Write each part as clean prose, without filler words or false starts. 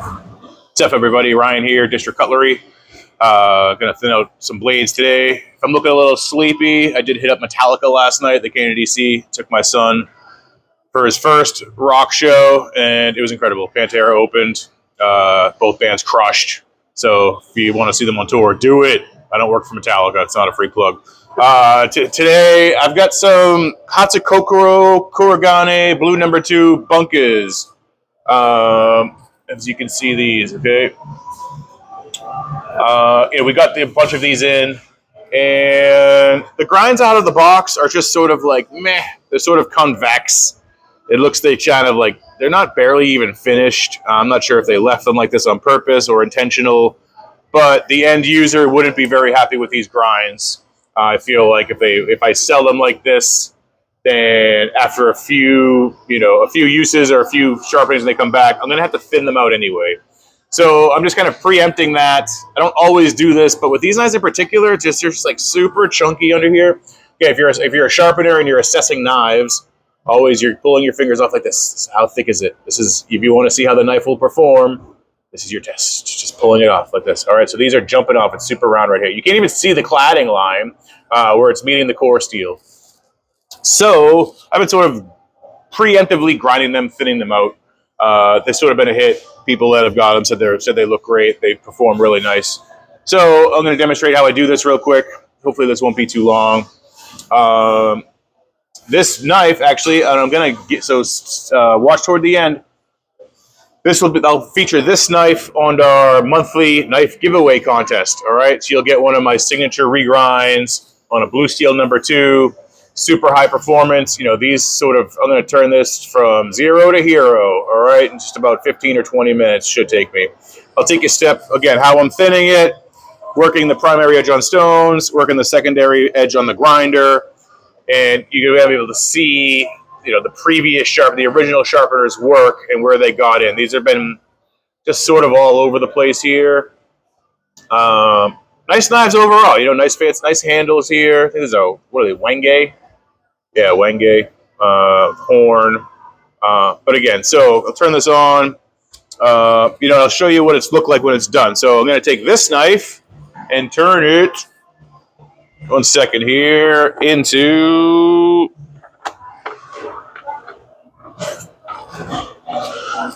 What's up, everybody? Ryan here, District Cutlery. Gonna thin out some blades today. If I'm looking a little sleepy, I did hit up Metallica last night. They came to DC, took my son for his first rock show, and it was incredible. Pantera opened, both bands crushed. So if you want to see them on tour, do it. I don't work for Metallica. It's not a free plug. Today, I've got some Hatsukokuro Kurogane Blue No. 2 Bunkas. As you can see these, okay? We got a bunch of these in, and the grinds out of the box are just sort of like meh. They're sort of convex. It looks they kind of like they're not barely even finished. I'm not sure if they left them like this on purpose or intentional, but the end user wouldn't be very happy with these grinds. I feel like if I sell them like this, then after a few uses or a few sharpenings and they come back, I'm gonna have to thin them out anyway. So I'm just kind of preempting that. I don't always do this, but with these knives in particular, they're just like super chunky under here. Okay, if you're a sharpener and you're assessing knives, always you're pulling your fingers off like this. How thick is it? This is if you want to see how the knife will perform. This is your test. Just pulling it off like this. All right, so these are jumping off. It's super round right here. You can't even see the cladding line where it's meeting the core steel. So I've been sort of preemptively grinding them, thinning them out. They've sort of been a hit. People that have got them said they look great. They perform really nice. So I'm going to demonstrate how I do this real quick. Hopefully this won't be too long. This knife actually, and I'm going to get watch toward the end. I'll feature this knife on our monthly knife giveaway contest. All right, so you'll get one of my signature regrinds on a blue steel No. 2. Super high performance. These sort of, I'm going to turn this from 0 to hero, all right, in just about 15 or 20 minutes should take me. I'll take a step, again, how I'm thinning it, working the primary edge on stones, working the secondary edge on the grinder, and you're going to be able to see, the original sharpener's work and where they got in. These have been just sort of all over the place here. Nice knives overall, nice fits, nice handles here. This is what are they, Wenge? Yeah, Wenge, horn. But again, so I'll turn this on. I'll show you what it's looked like when it's done. So I'm going to take this knife and turn it, 1 second here, into...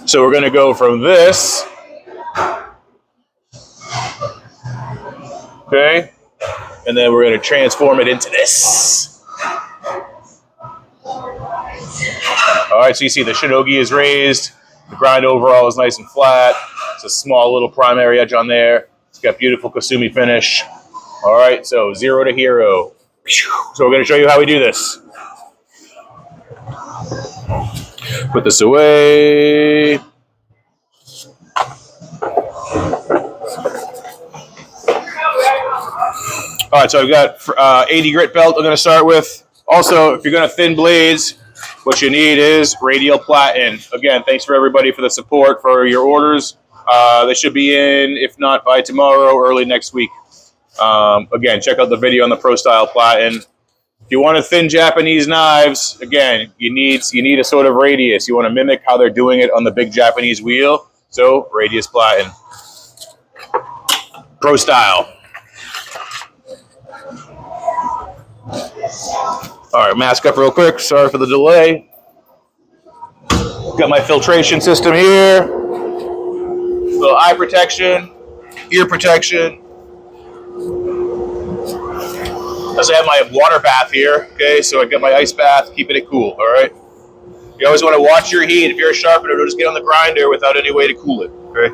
So we're going to go from this, okay, and then we're going to transform it into this. All right, so you see the shinobi is raised. The grind overall is nice and flat. It's a small little primary edge on there. It's got beautiful Kasumi finish. All right, so 0 to hero. So we're going to show you how we do this. Put this away. All right, so I've got 80 grit belt I'm going to start with. Also, if you're going to thin blades, what you need is radial platen. Again, thanks for everybody for the support for your orders. They should be in, if not by tomorrow, early next week. Again, check out the video on the Pro Style platen. If you want to thin Japanese knives, again, you need a sort of radius. You want to mimic how they're doing it on the big Japanese wheel. So, radius platen. Pro Style. All right, mask up real quick. Sorry for the delay. Got my filtration system here. Little eye protection, ear protection. Also have my water bath here, okay? So I got my ice bath, keeping it cool, all right? You always want to watch your heat. If you're a sharpener, don't just get on the grinder without any way to cool it, okay?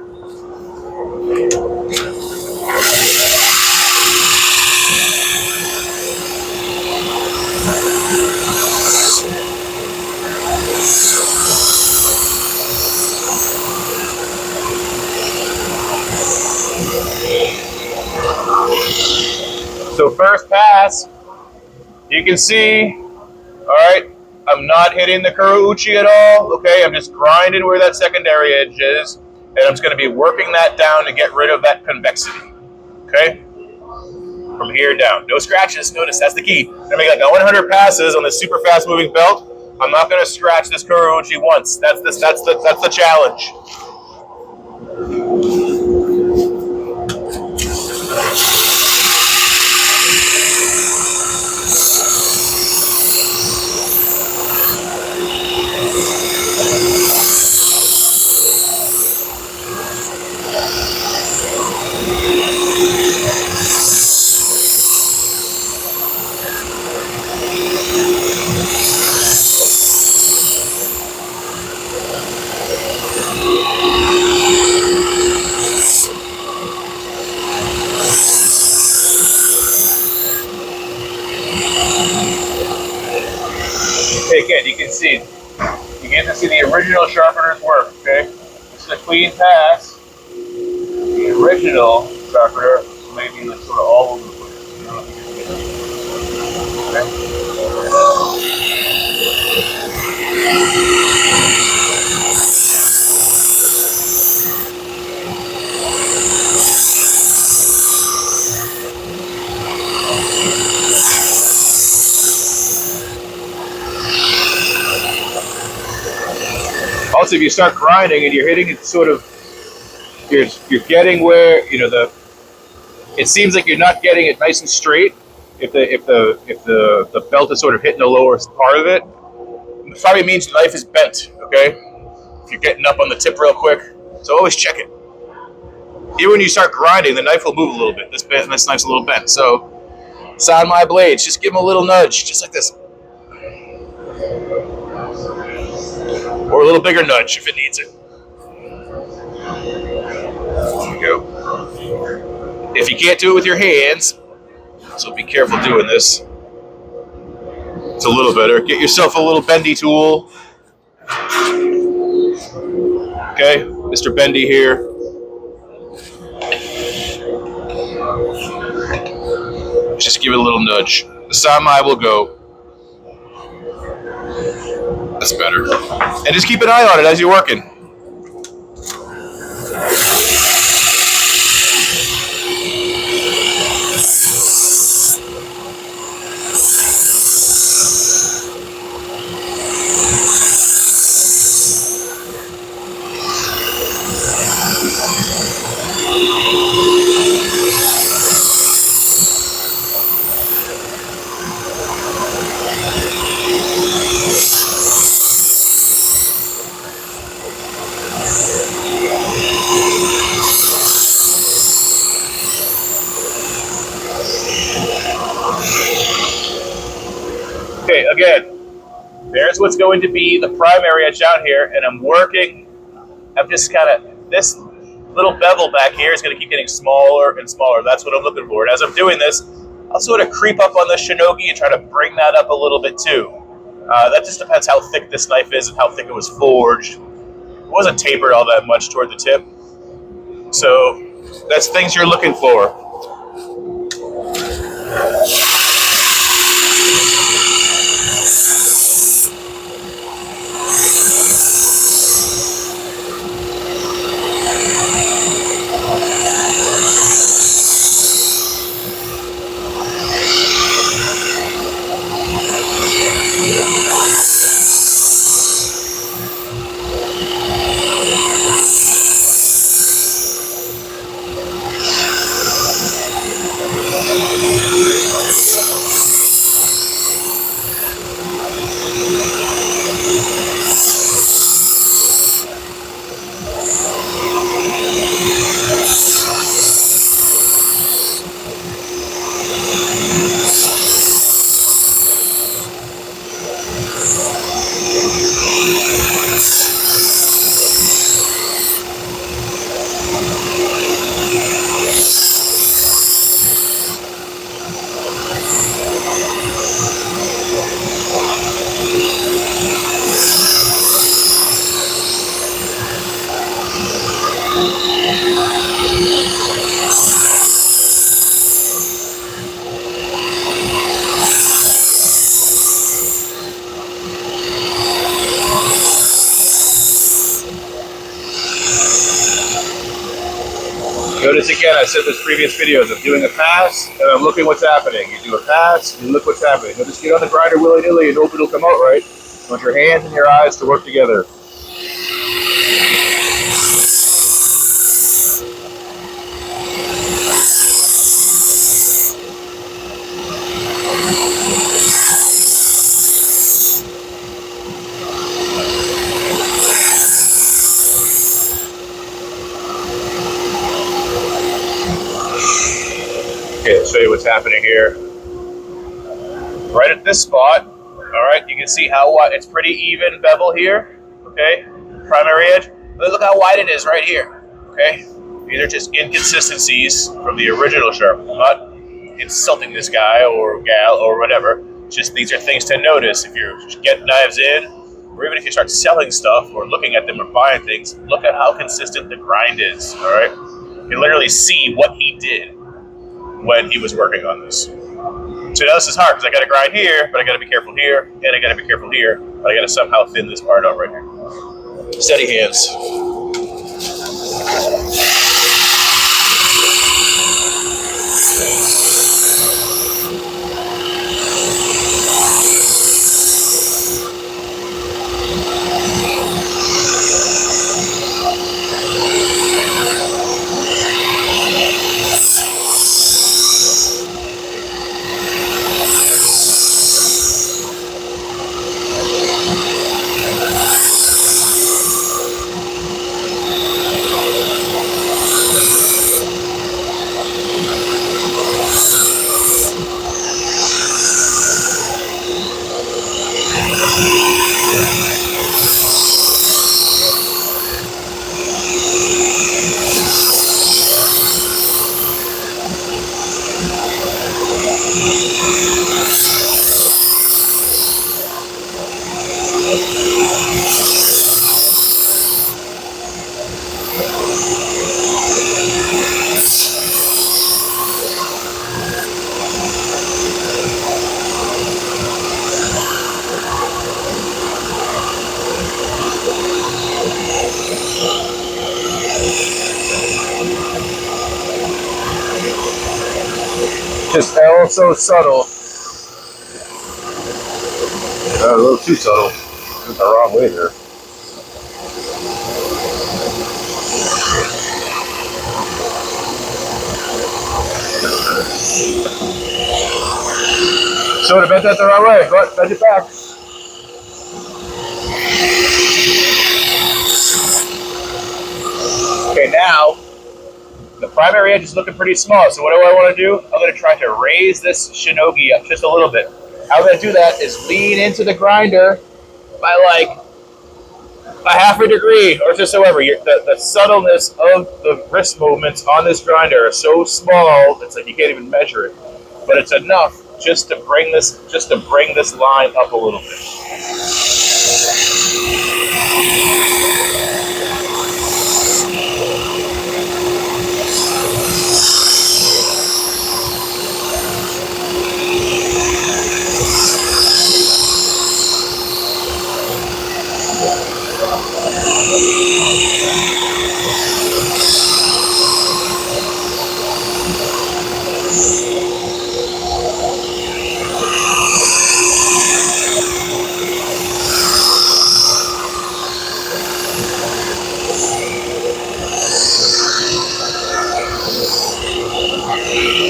So first pass, you can see, all right, I'm not hitting the kurouchi at all, okay? I'm just grinding where that secondary edge is, and I'm just going to be working that down to get rid of that convexity, okay? From here down. No scratches, notice, that's the key. I'm going to make like 100 passes on this super fast moving belt. I'm not going to scratch this kurouchi once. That's the challenge. Okay, again, you get to see the original sharpener's work, okay? This is a clean pass. The original sharpener maybe like sort of all over the place. You know? Okay? Also, if you start grinding and you're hitting it sort of, you're getting where, you know, it seems like you're not getting it nice and straight. If the belt is sort of hitting the lower part of it, it probably means the knife is bent, okay? If you're getting up on the tip real quick, so always check it. Even when you start grinding, the knife will move a little bit. This knife's a little bent, so sound my blades. Just give them a little nudge, just like this. Or a little bigger nudge if it needs it. There you go. If you can't do it with your hands, so be careful doing this. It's a little better. Get yourself a little bendy tool. Okay, Mr. Bendy here. Just give it a little nudge. The Samai will go. That's better. And just keep an eye on it as you're working. Okay, again, there's what's going to be the primary edge down here, and I'm just kind of, this little bevel back here is going to keep getting smaller and smaller. That's what I'm looking for. And as I'm doing this, I'll sort of creep up on the shinogi and try to bring that up a little bit too. That just depends how thick this knife is and how thick it was forged. It wasn't tapered all that much toward the tip. So that's things you're looking for. Notice again, I said this previous videos, I'm doing a pass, and I'm looking what's happening. You do a pass, and you look what's happening. You'll just get on the grinder willy-nilly and hope it'll come out right. You want your hands and your eyes to work together. Okay, let's show you what's happening here. Right at this spot, all right, you can see how wide, it's pretty even bevel here, okay? Primary edge, but look how wide it is right here, okay? These are just inconsistencies from the original sharp. I'm not insulting this guy or gal or whatever, just these are things to notice. If you're getting knives in, or even if you start selling stuff or looking at them or buying things, look at how consistent the grind is, all right? You can literally see what he did when he was working on this. So now this is hard because I got to grind here, but I got to be careful here, and I got to be careful here. But I got to somehow thin this part out right here. Steady hands. Just ever so subtle. A little too subtle. Went the wrong way here. So to bend that the wrong way. Go ahead, bend it back. Okay, now the primary edge is looking pretty small. So what do I want to do? I'm going to try to raise this shinobi up just a little bit. How I'm going to do that is lean into the grinder by like a half a degree or just however. The subtleness of the wrist movements on this grinder are so small, it's like you can't even measure it. But it's enough just to bring this line up a little bit.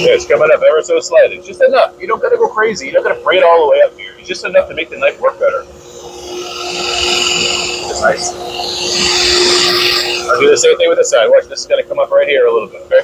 Yeah, it's coming up ever so slightly. Just enough. You don't got to go crazy. You don't got to bring it all the way up here. It's just enough to make the knife work better. It's nice. I'll do the same thing with this side. Watch, this is going to come up right here a little bit, okay?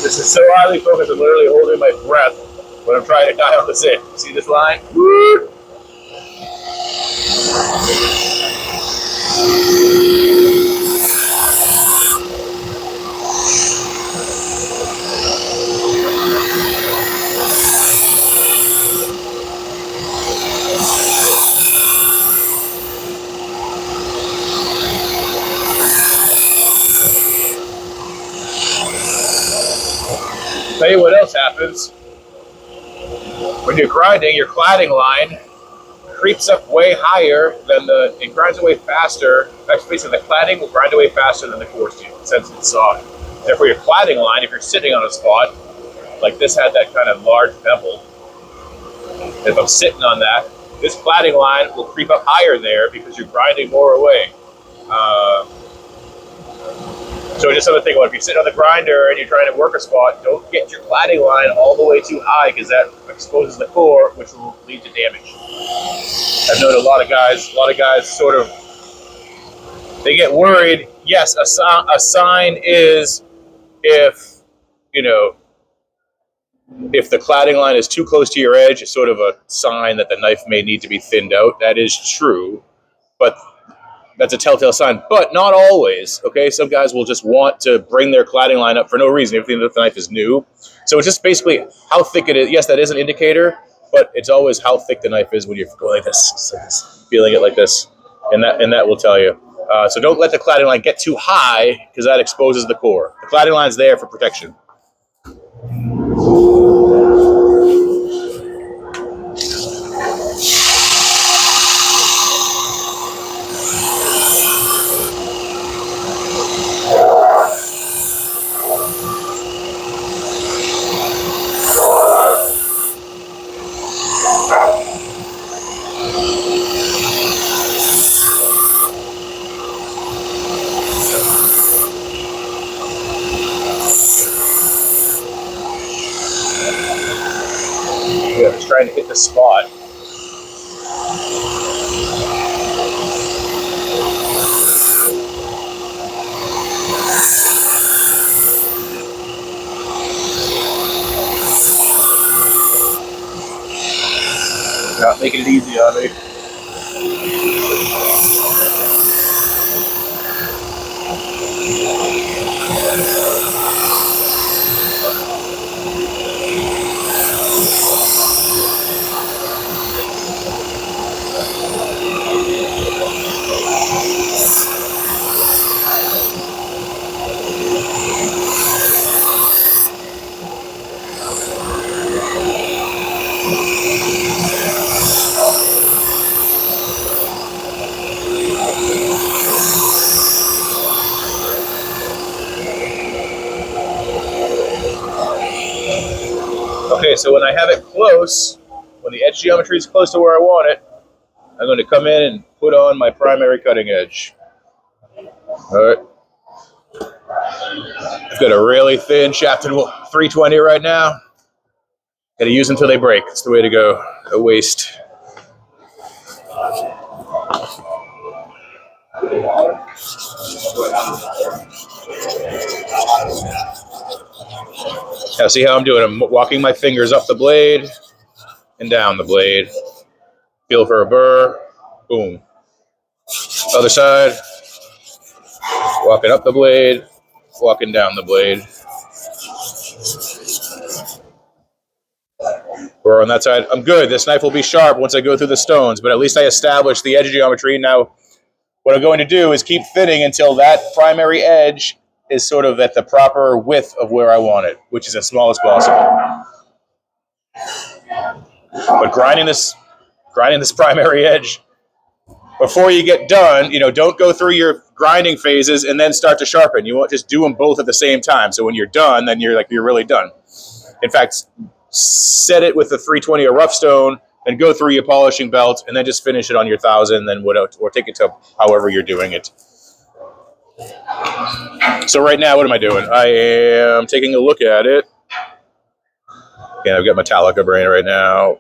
This is so highly focused, I'm literally holding my breath when I'm trying to tie out this in. See this line? Woo! Tell you what else happens. When you're grinding, your cladding line creeps up way higher than it grinds away faster. Actually, the cladding will grind away faster than the core steel since it's soft. Therefore, your cladding line, if you're sitting on a spot, like this had that kind of large bevel, if I'm sitting on that, this cladding line will creep up higher there because you're grinding more away. So just something to think about. If you're sitting on the grinder and you're trying to work a spot, don't get your cladding line all the way too high because that exposes the core, which will lead to damage. I've noted a lot of guys sort of, they get worried. Yes, a sign is if, you know, if the cladding line is too close to your edge, it's sort of a sign that the knife may need to be thinned out. That is true, but that's a telltale sign. But not always, okay? Some guys will just want to bring their cladding line up for no reason, even if the knife is new. So it's just basically how thick it is. Yes, that is an indicator, but it's always how thick the knife is when you're going like this, feeling it like this, and that will tell you. So don't let the cladding line get too high because that exposes the core. The cladding line is there for protection. Yeah, just trying to hit the spot. Not making it easy on me. Okay, so when I have it close, when the edge geometry is close to where I want it, I'm going to come in and put on my primary cutting edge. All right. I've got a really thin shafted 320 right now. Got to use them until they break. It's the way to go. A waste. Now see how I'm doing? I'm walking my fingers up the blade and down the blade. Feel for a burr. Boom. Other side. Walking up the blade. Walking down the blade. Burr on that side. I'm good. This knife will be sharp once I go through the stones, but at least I established the edge geometry. Now, what I'm going to do is keep thinning until that primary edge is sort of at the proper width of where I want it, which is as small as possible. But grinding this primary edge before you get done, don't go through your grinding phases and then start to sharpen. You won't just do them both at the same time. So when you're done, then you're really done. In fact, set it with the 320 or rough stone and go through your polishing belt and then just finish it on your 1000, then or take it to however you're doing it. So right now, what am I doing? I am taking a look at it. Again, I've got Metallica brain right now.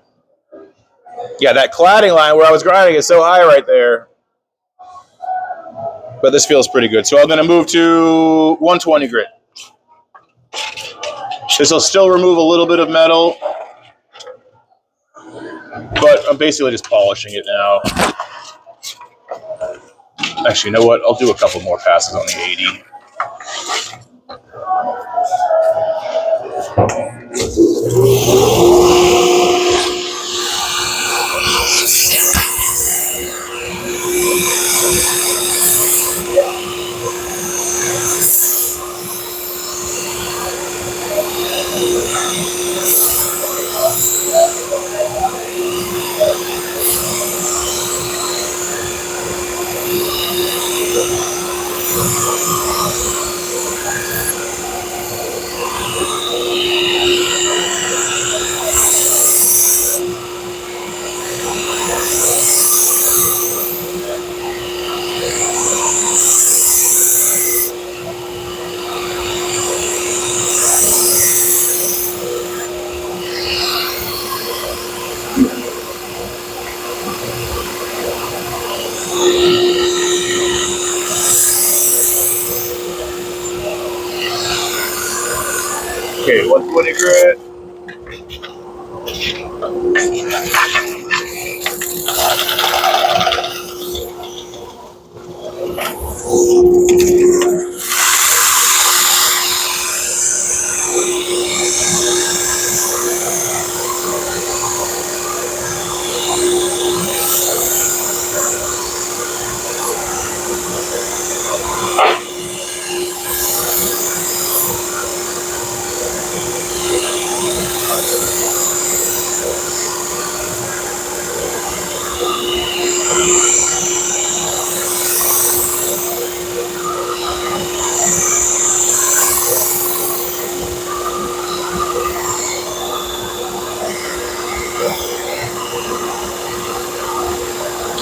Yeah, that cladding line where I was grinding is so high right there. But this feels pretty good. So I'm going to move to 120 grit. This will still remove a little bit of metal, but I'm basically just polishing it now. Actually, you know what? I'll do a couple more passes on the 80. Okay, 120 grit.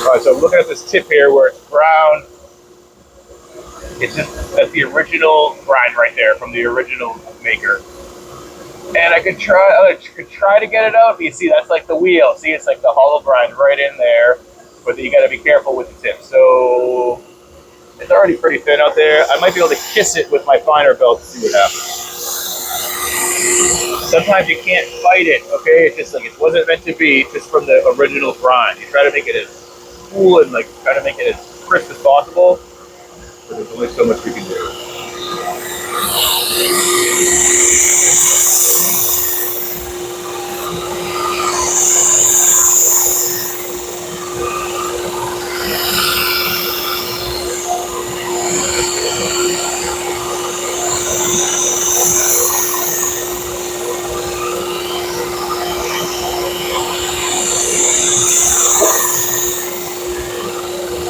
Alright, so I'm looking at this tip here where it's brown. It's just, that's the original grind right there from the original maker. And I could try to get it out, but you see that's like the wheel. See, it's like the hollow grind right in there. But you gotta be careful with the tip. So it's already pretty thin out there. I might be able to kiss it with my finer belt to see what happens. Sometimes you can't fight it, okay? It's just like it wasn't meant to be just from the original grind. You try to make it as cool and like try to make it as crisp as possible, but there's only so much we can do.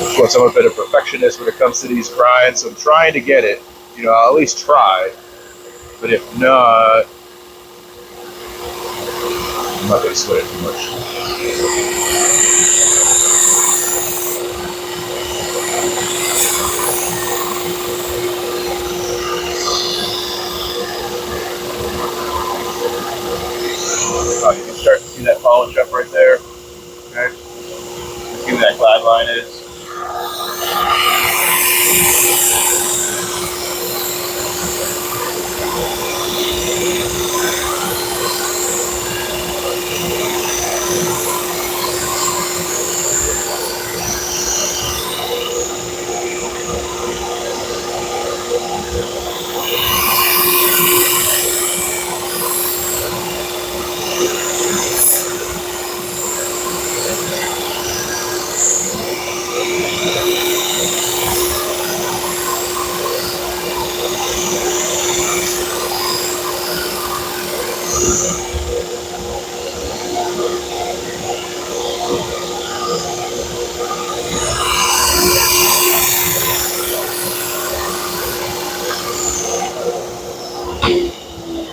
Of course, I'm a bit of a perfectionist when it comes to these grinds, so I'm trying to get it. You know, I'll at least try. But if not, I'm not going to sweat it too much. Oh, you can start to see that polish up right there. Okay. See where that glide line is.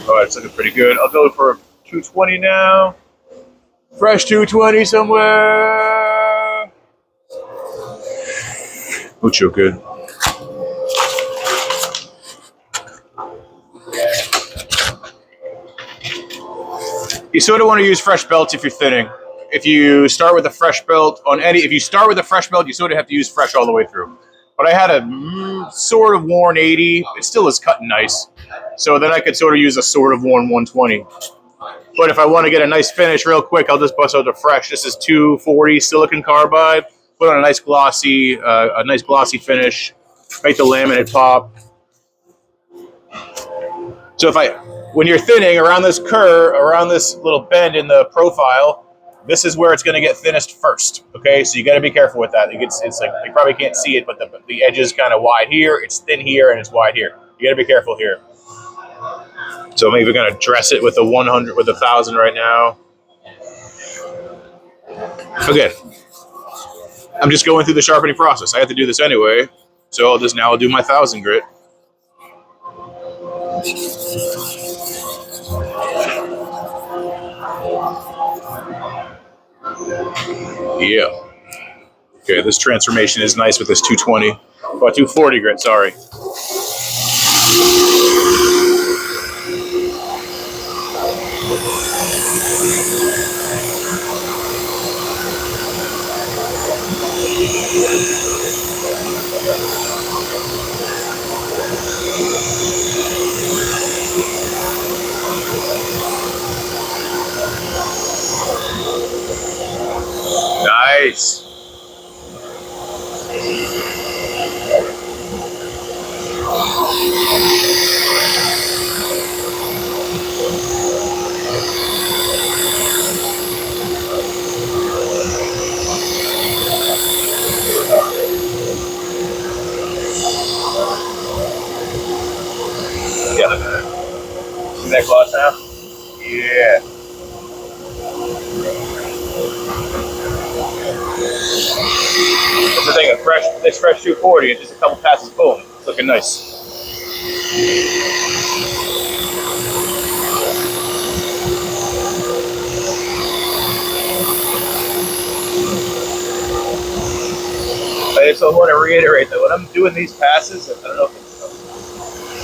Alright, it's looking pretty good. I'll go for 220 now. Fresh 220 somewhere. Mucho good. You sort of want to use fresh belts if you're thinning. If you start with a fresh belt on any, if you start with a fresh belt, you sort of have to use fresh all the way through. But I had a sort of worn 80. It still is cutting nice. So then I could sort of use a sort of worn 120. But if I want to get a nice finish real quick, I'll just bust out the fresh. This is 240 silicon carbide. Put on a nice glossy finish. Make the laminate pop. So when you're thinning around this curve, around this little bend in the profile, this is where it's going to get thinnest first. Okay, so you got to be careful with that. It's like you probably can't see it, but the edge is kind of wide here, it's thin here, and it's wide here. You got to be careful here. So maybe we're going to dress it with a 100, with 1,000 right now. Okay, I'm just going through the sharpening process. I have to do this anyway, so I'll do my 1,000 grit. Yeah. Okay, this transformation is nice with this 220. Oh, 240 grit, sorry. See that gloss now? Yeah. That's the thing, this fresh 240, it's just a couple passes, boom, it's looking nice. I just want to reiterate that when I'm doing these passes, I don't know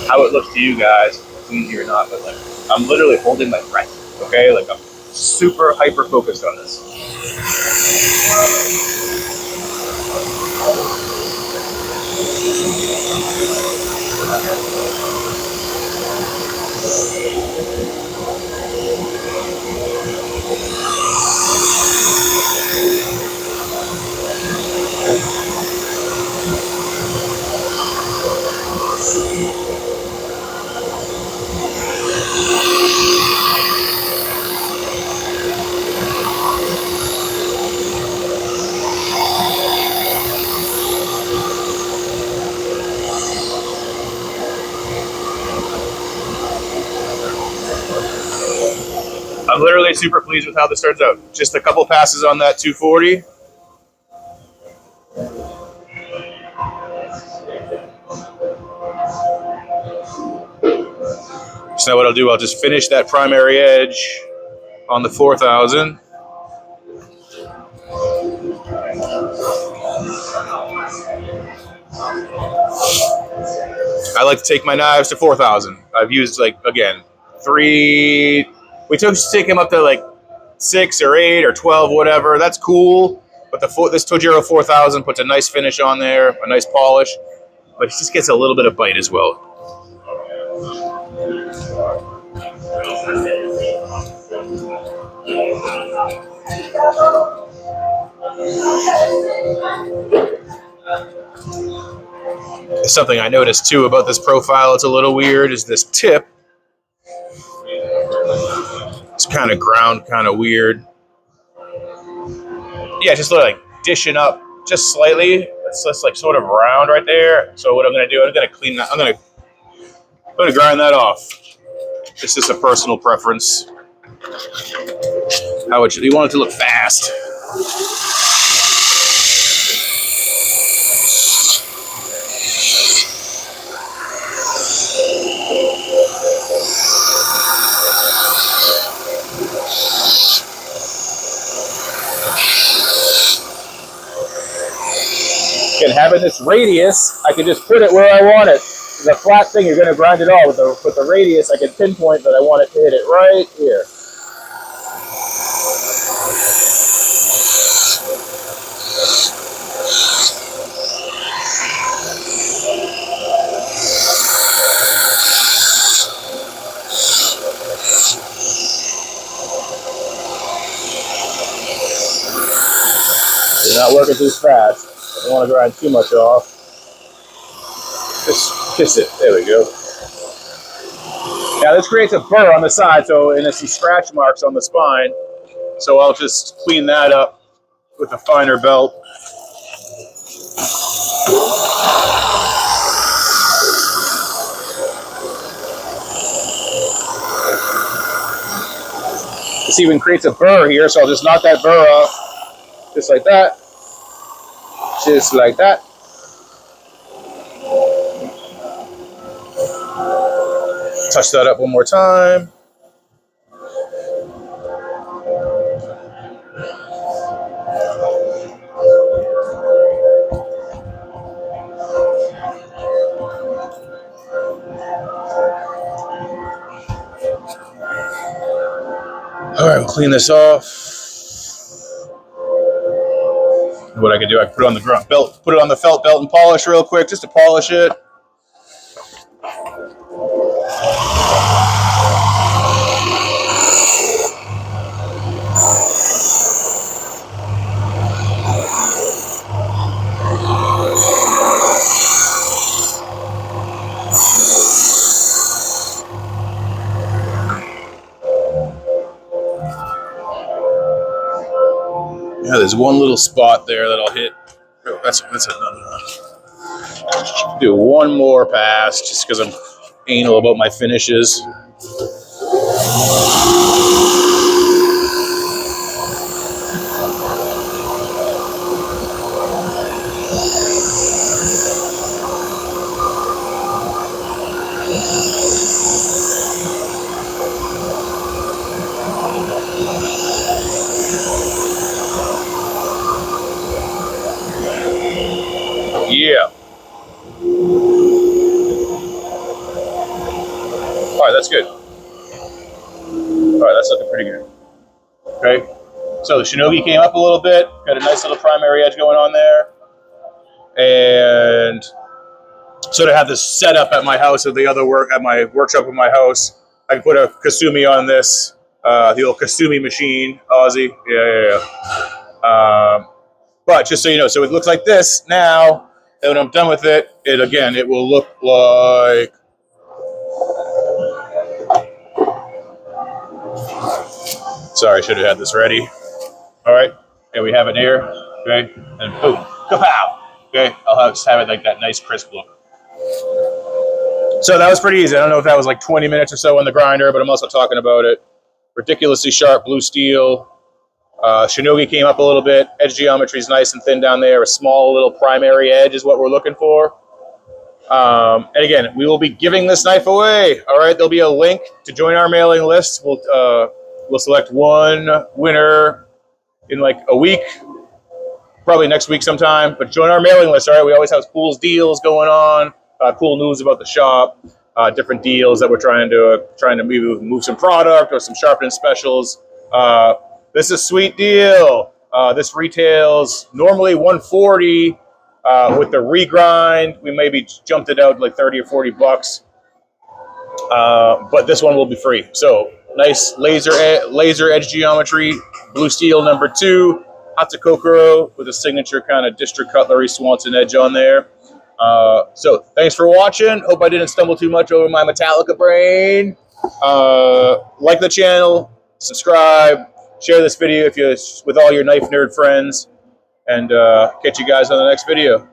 how it looks to you guys, if it's easy or not, but like I'm literally holding my breath. Okay, like I'm super hyper focused on this. I'm literally super pleased with how this turns out. Just a couple passes on that 240. So now what I'll do, I'll just finish that primary edge on the 4000. I like to take my knives to 4,000. I've used, like, again, 3. We take them up to like 6 or 8 or 12, whatever. That's cool. But this Tojiro 4000 puts a nice finish on there, a nice polish, but it just gets a little bit of bite as well. Something I noticed too about this profile, it's a little weird, is this tip. It's kind of ground, kind of weird. Yeah, just like dishing up just slightly. It's just like sort of round right there. So what I'm going to do, I'm going to clean that. I'm going to grind that off. It's just a personal preference. You want it to look fast. And having this radius, I can just put it where I want it. The flat thing, you're going to grind it all. With the radius, I can pinpoint that I want it to hit it right here. You're not working too fast. I don't want to grind too much off. Just kiss it. There we go. Now this creates a burr on the side, and there's some scratch marks on the spine. So I'll just clean that up with a finer belt. This even creates a burr here, so I'll just knock that burr off, just like that. Just like that. Touch that up one more time. All right, we'll clean this off. What I can do, I can put it on the belt, put it on the felt belt and polish real quick, just to polish it. Yeah, there's one little spot there that I'll hit. Oh, that's another one. Do one more pass just because I'm anal about my finishes. right, that's good. All right, that's looking pretty good. Okay, so the shinobi came up a little bit, got a nice little primary edge going on there, and sort of have this setup at my house at the other work at my workshop in my house. I can put a Kasumi on this, the old Kasumi machine, Aussie. Yeah. But just so you know, so it looks like this now. And when I'm done with it, it will look like. Sorry, I should have had this ready. All right, and we have it here. Okay, and boom, kapow. Okay, just have it like that nice crisp look. So that was pretty easy. I don't know if that was like 20 minutes or so on the grinder, but I'm also talking about it. Ridiculously sharp blue steel. Shinogi came up a little bit. Edge geometry is nice and thin down there. A small little primary edge is what we're looking for. And again, we will be giving this knife away. All right, there'll be a link to join our mailing list. We'll select one winner in like a week, probably next week sometime. But join our mailing list. All right, we always have cool deals going on, cool news about the shop, different deals that we're trying to move some product or some sharpening specials. This is a sweet deal. This retails normally $140 with the regrind. We maybe jumped it out like 30 or 40 bucks, but this one will be free. So nice laser edge geometry, blue steel #2, Hatsukokuro with a signature kind of district cutlery Swanson edge on there. So thanks for watching. Hope I didn't stumble too much over my Metallica brain. Like the channel, subscribe, share this video with all your knife nerd friends, and catch you guys on the next video.